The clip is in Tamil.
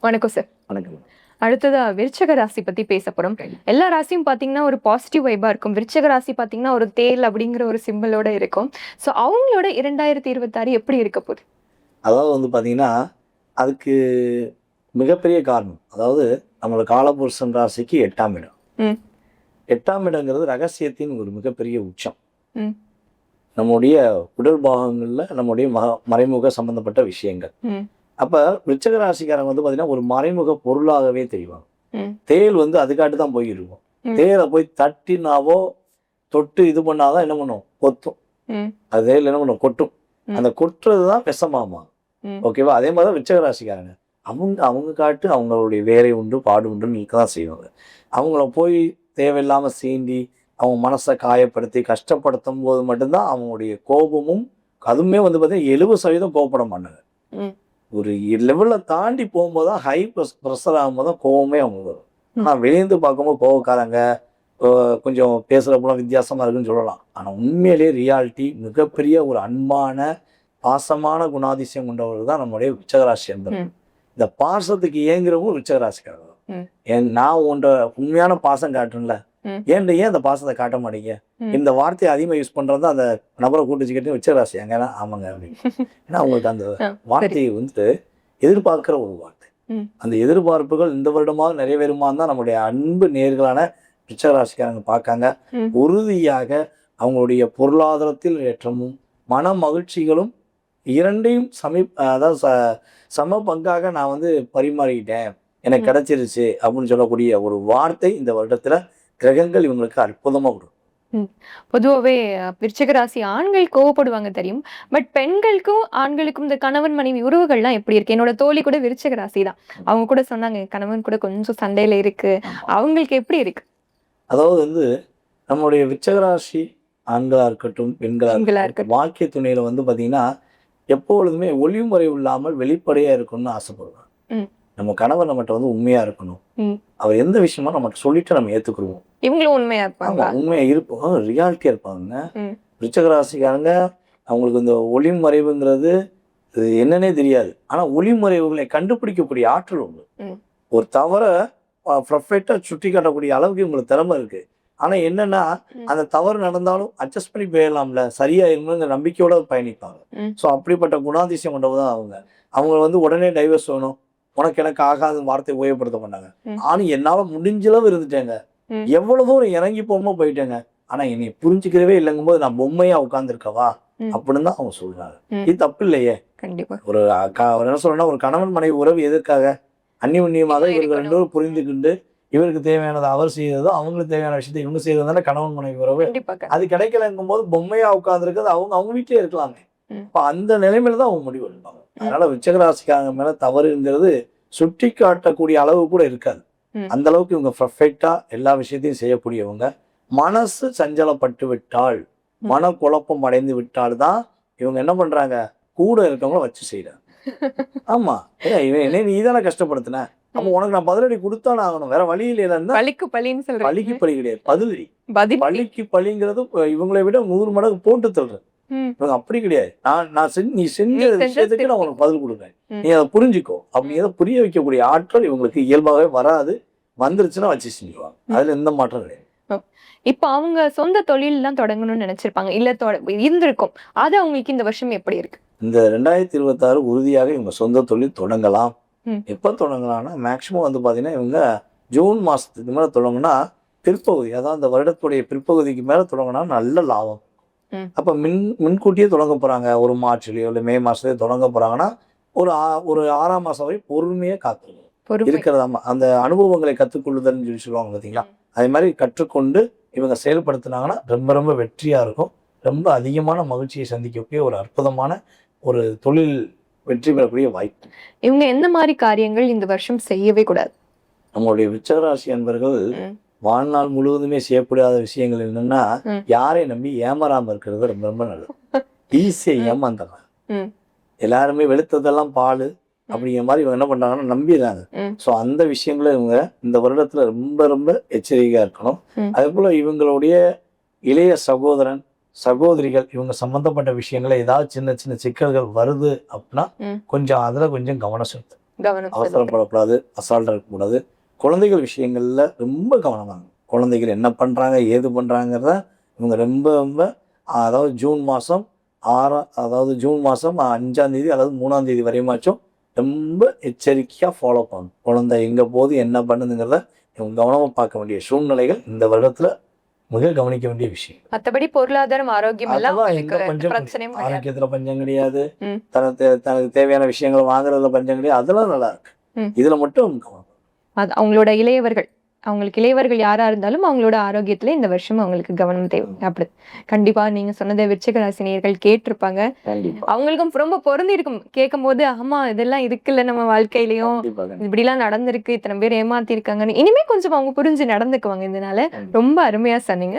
வணக்கம் சார். வணக்கம். அடுத்ததா விருச்சக ராசி பத்தி பேச போறோம். எல்லா ராசியும் பாத்தீங்கன்னா ஒரு பாசிட்டிவ் வைபா இருக்கும். விருச்சக ராசி பாத்தீங்கன்னா ஒரு தேல் அப்படிங்கிற ஒரு சிம்பிளோட இருக்கும். ஸோ அவங்களோட 2026 எப்படி இருக்க போகுது? அதாவது வந்து பார்த்தீங்கன்னா, அதுக்கு மிகப்பெரிய காரணம். அதாவது நம்மளோட காலபுருஷன் ராசிக்கு 8ஆம் இடம். ம். 8ஆம் இடங்கிறது ரகசியத்தின் ஒரு மிகப்பெரிய உச்சம். ம். நம்முடைய உடல் பாகங்கள்ல நம்முடைய மறைமுக சம்பந்தப்பட்ட விஷயங்கள். ம். அப்ப விருச்சிக ராசிக்காரங்க வந்து பார்த்தீங்கன்னா, ஒரு மறைமுக பொருளாகவே தெரிவாங்க. ம். தேள் வந்து அதுக்காட்டு தான் போய் இருக்கும். ம். தேளை போய் தட்டினாவோ, தொட்டு இது பண்ணாதான் என்ன பண்ணும்? கொத்தும். ம். அது தேள் என்ன பண்ணும்? கொட்டும். ம். அந்த கொட்டுறது தான் விஷமாமா. ம். ஓகேவா? அதே மாதிரி தான் விருச்சிக ராசிக்காரங்க. அவங்க காட்டு அவங்களுடைய வேலை உண்டு, பாடு உண்டுன்னு இருக்க தான் செய்வாங்க. அவங்கள போய் தேவையில்லாம சீண்டி, அவங்க மனசை காயப்படுத்தி, கஷ்டப்படுத்தும் போது மட்டும்தான் அவங்களுடைய கோபமும், அதுவுமே வந்து பார்த்தீங்கன்னா 70% கோவப்பட மாட்டாங்க. ம். ஒரு லெவலில் தாண்டி போகும்போது தான் ஹை ப்ரெஷர் ஆகும்போது தான் கோவமே அவங்க வரும். ஆனால் வெளியேந்து பார்க்கும்போது கோவக்காரங்க கொஞ்சம் பேசுகிறப்பெல்லாம் வித்தியாசமாக இருக்குன்னு சொல்லலாம். ஆனால் உண்மையிலேயே ரியாலிட்டி மிகப்பெரிய ஒரு அன்பான, பாசமான குணாதிசயம் கொண்டவர்கள் தான் நம்முடைய விருச்சிகராசி என்பது. இந்த பாசத்துக்கு ஏங்குறவங்க விருச்சிகராசிக்காரங்க. நான் உன்ட உண்மையான பாசம் காட்டுறேன்ல, ஏன் அந்த பாசத்தை காட்ட மாட்டீங்க? இந்த வார்த்தையை அதிகமாக யூஸ் பண்றது அந்த நபரை கூட்டு வச்சுக்கிட்டு விருச்சிகராசி அங்கன்னா ஆமாங்க அப்படின்னு. ஏன்னா அவங்களுக்கு அந்த வார்த்தையை வந்து எதிர்பார்க்கிற ஒரு வார்த்தை. அந்த எதிர்பார்ப்புகள் இந்த வருடமாக நிறைவேறுமான்னு தான் நம்முடைய அன்பு நேர்களான விருச்சிகராசிக்காரங்க பார்க்காங்க. உறுதியாக அவங்களுடைய பொருளாதாரத்தில் ஏற்றமும் மன மகிழ்ச்சிகளும் இரண்டையும் அதாவது சம பங்காக நான் வந்து பரிமாறிக்கிட்டேன், எனக்கு கிடைச்சிருச்சு அப்படின்னு சொல்லக்கூடிய ஒரு வார்த்தை இந்த வருடத்துல கிரகங்கள் இவங்களுக்கு அற்புதமா கொடுக்கும். பொதுவாகவே விருச்சிக ராசி ஆண்கள் கோவப்படுவாங்க தெரியும். பட் பெண்களுக்கும் ஆண்களுக்கும் இந்த கணவன் மனைவி உறவுகள்லாம் எப்படி இருக்கு? என்னோட தோழி கூட விருச்சிக ராசி தான். அவங்க கூட சொன்னாங்க கணவன் கூட கொஞ்சம் சண்டையில இருக்கு. அவங்களுக்கு எப்படி இருக்கு? அதாவது வந்து நம்மளுடைய விருச்சிக ராசி ஆண்களா இருக்கட்டும், பெண்களா இருக்கட்டும், வாழ்க்கை துணையில வந்து பாத்தீங்கன்னா எப்பொழுதுமே ஒளிமுறை இல்லாமல் வெளிப்படையா இருக்கணும்னு ஆசைப்படுவாங்க. நம்ம கணவர் நம்மகிட்ட வந்து உண்மையா இருக்கணும். அவர் எந்த விஷயமா நம்மகிட்ட சொல்லிட்டு நம்ம ஏத்துக்குருவோம். இவங்களும் உண்மையா இருப்பாங்க. உண்மையா இருப்போம், ரியாலிட்டியா இருப்பாங்க. விருச்சிக ராசிக்காரங்க அவங்களுக்கு இந்த ஒளிமறைவுங்கிறது என்னன்னே தெரியாது. ஆனா ஒளிமறைவுகளை கண்டுபிடிக்கக்கூடிய ஆற்றல் உண்டு. ஒரு தவற பர்ஃபெக்டா சுட்டி காட்டக்கூடிய அளவுக்கு உங்களுக்கு திறமை இருக்கு. ஆனா என்னன்னா அந்த தவறு நடந்தாலும் அட்ஜஸ்ட் பண்ணி போயிடலாம்ல, சரியா இருக்கணுங்கிற நம்பிக்கையோட பயணிப்பாங்க. ஸோ அப்படிப்பட்ட குணாதிசயம் கொண்டவங்க தான் அவங்க. அவங்க வந்து உடனே டைவர்ஸ் வேணும், உனக்கு எனக்கு ஆகாத வார்த்தை உபயோகப்படுத்த மாட்டாங்க. ஆனா என்னால முடிஞ்சளவு இருந்துட்டேங்க, எவ்வளவு தூரம் இறங்கி போகும்போது போயிட்டேங்க, ஆனா என்னை புரிஞ்சுக்கிறவே இல்லைங்கும் போது நான் பொம்மையா உட்கார்ந்துருக்கவா அப்படின்னு தான் அவங்க சொல்றாங்க. இது தப்பு இல்லையே. கண்டிப்பா ஒரு என்ன சொல்றேன்னா, ஒரு கணவன் மனைவி உறவு எதற்காக? அந்நியமாக இவர்கள் ரெண்டு பேரும் புரிந்துக்கிண்டு இவருக்கு தேவையானது அவர் செய்யறதோ, அவங்களுக்கு தேவையான விஷயத்தை இவங்க செய்யறதுனால கணவன் மனைவி உறவு. அது கிடைக்கலங்கும் போது பொம்மையா உட்கார்ந்துருக்கிறது அவங்க வீட்டிலே இருக்கலாமே. இப்ப அந்த நிலைமையில தான் அவங்க முடிவு எடுப்பாங்க. அதனால விருச்சிக ராசிக்காரங்க மேல தவறுங்கிறது சுட்டி காட்டக்கூடிய அளவு கூட இருக்காது. அந்த அளவுக்கு இவங்க பர்ஃபெக்டா எல்லா விஷயத்தையும் செய்யக்கூடியவங்க. மனசு சஞ்சலப்பட்டு விட்டால், மன குழப்பம் அடைந்து விட்டால் தான் இவங்க என்ன பண்றாங்க, கூட இருக்கவங்கள வச்சு செய்யறாங்க. ஆமா, என்ன நீ தானே கஷ்டப்படுத்தின, அப்ப உனக்கு நான் பதிலடி கொடுத்தானே ஆகணும், வேற வழி இல்லையா? பழிக்கு பழின்னு சொல்றேன். பழிக்கு பழி கிடையாது, பதிலடி. பழிக்கு பழிங்கிறது இவங்களை விட 100 மடங்கு போட்டு தள்ளுறேன். இவங்க அப்படி கிடையாது. நீ செஞ்ச விஷயத்துக்கு நான் உனக்கு பதில் கொடுக்குறேன், நீ அதை புரிஞ்சுக்கோ அப்படிங்கிறத புரிய வைக்கக்கூடிய ஆற்றல் இவங்களுக்கு இயல்பாகவே வராது. வந்துருச்சுன்னா வச்சு செஞ்சுருவாங்க, அதுல எந்த மாற்றம் கிடையாது. இப்ப அவங்க சொந்த தொழில் எல்லாம் தொடங்கணும்னு நினைச்சிருப்பாங்க, இல்ல இருந்திருக்கும். அது அவங்களுக்கு இந்த வருஷம் எப்படி இருக்கு? இந்த 2026 உறுதியாக இவங்க சொந்த தொழில் தொடங்கலாம். எப்ப தொடங்கலாம்னா மேக்சிமம் வந்து பாத்தீங்கன்னா இவங்க ஜூன் மாசத்துக்கு மேல தொடங்கினா பிற்பகுதி, அதாவது அந்த வருடத்துடைய பிற்பகுதிக்கு மேல தொடங்கினா நல்ல லாபம். அப்ப முன்கூட்டியே தொடங்க போறாங்க, ஒரு மார்ச்லயோ இல்லை மே மாசத்துலயோ தொடங்க போறாங்கன்னா ஒரு 6ஆம் மாசம் வரை பொறுமையே காத்துக்கணும் இருக்கிறதாமா. அந்த அனுபவங்களை கற்றுக்கொள்ளுதல்னு சொல்லி சொல்லுவாங்க பார்த்தீங்களா, அதே மாதிரி கற்றுக்கொண்டு இவங்க செயல்படுத்தினாங்கன்னா ரொம்ப ரொம்ப வெற்றியா இருக்கும். ரொம்ப அதிகமான மகிழ்ச்சியை சந்திக்கக்கூடிய ஒரு அற்புதமான ஒரு தொழில் வெற்றி பெறக்கூடிய வாய்ப்பு. இவங்க எந்த மாதிரி காரியங்கள் இந்த வருஷம் செய்யவே கூடாது? நம்மளுடைய விருச்சிக ராசி அன்பர்கள் வாழ்நாள் முழுவதுமே செய்யக்கூடாத விஷயங்கள் என்னன்னா, யாரை நம்பி ஏமாறாம இருக்கிறது ரொம்ப ரொம்ப நல்லது. ஈஸியா ஏமாந்துடுறாங்க எல்லாருமே, வெளுத்ததெல்லாம் பால் அப்படிங்கிற மாதிரி இவங்க என்ன பண்றாங்கன்னா நம்பிடுறாங்க. ஸோ அந்த விஷயங்கள இவங்க இந்த வருடத்துல ரொம்ப ரொம்ப எச்சரிக்கையா இருக்கணும். அதே போல இவங்களுடைய இளைய சகோதரன் சகோதரிகள் இவங்க சம்பந்தப்பட்ட விஷயங்கள ஏதாவது சின்ன சின்ன சிக்கல்கள் வருது அப்படின்னா கொஞ்சம் அதுல கொஞ்சம் கவனம் செலுத்து. கவனம் செலுத்தணும். அவசரப்படக்கூடாது, அசால்ட்டாக இருக்கக்கூடாது. குழந்தைகள் விஷயங்கள்ல ரொம்ப கவனமாங்க. குழந்தைகள் என்ன பண்றாங்க, ஏது பண்றாங்கிறத இவங்க ரொம்ப ரொம்ப அதாவது ஜூன் மாதம் 5ஆம் தேதி அல்லது 3ஆம் தேதி வரையுமாச்சும் ரொம்ப எச்சரிக்கையாக ஃபாலோ பண்ணணும். குழந்தை எங்கே போகுது, என்ன பண்ணுதுங்கிறத இவங்க கவனமாக பார்க்க வேண்டிய சூழ்நிலைகள் இந்த வருடத்தில் மிக கவனிக்க வேண்டிய விஷயம். மத்தபடி பொருளாதாரம், ஆரோக்கியம் எல்லாம் அதெல்லாம் உங்களுக்கு எந்த பஞ்சம் பிரச்சனையும் கிடையாது. ஆரோக்கியத்தில் பஞ்சம் கிடையாது, ம். தனக்கு தேவையான விஷயங்களை வாங்குறதுல பஞ்சம் கிடையாது. அதெல்லாம் நல்லா இருக்கு. ம். இதில் மட்டும் கவனம். அது அவங்களோட இளையவர்கள் யாரா இருந்தாலும் அவங்களோட ஆரோக்கியத்துல இந்த வருஷம் அவங்களுக்கு கவனம் தேவை. அப்படி கண்டிப்பா நீங்க சொன்னதை விருச்சிக ராசி நேயர்கள் கேட்டிருப்பாங்க. கண்டிப்பா அவங்களுக்கும் ரொம்ப பொருந்தி இருக்கும். கேட்கும் போது ஆமா இதெல்லாம் இருக்குல்ல நம்ம வாழ்க்கையிலயும், கண்டிப்பாக. இப்படிலாம் நடந்திருக்கு, இத்தனை பேர் ஏமாத்தி இருக்காங்கன்னு இனிமே கொஞ்சம் அவங்க புரிஞ்சு நடந்துக்குவாங்க. இதனால ரொம்ப அருமையா சொன்னீங்க.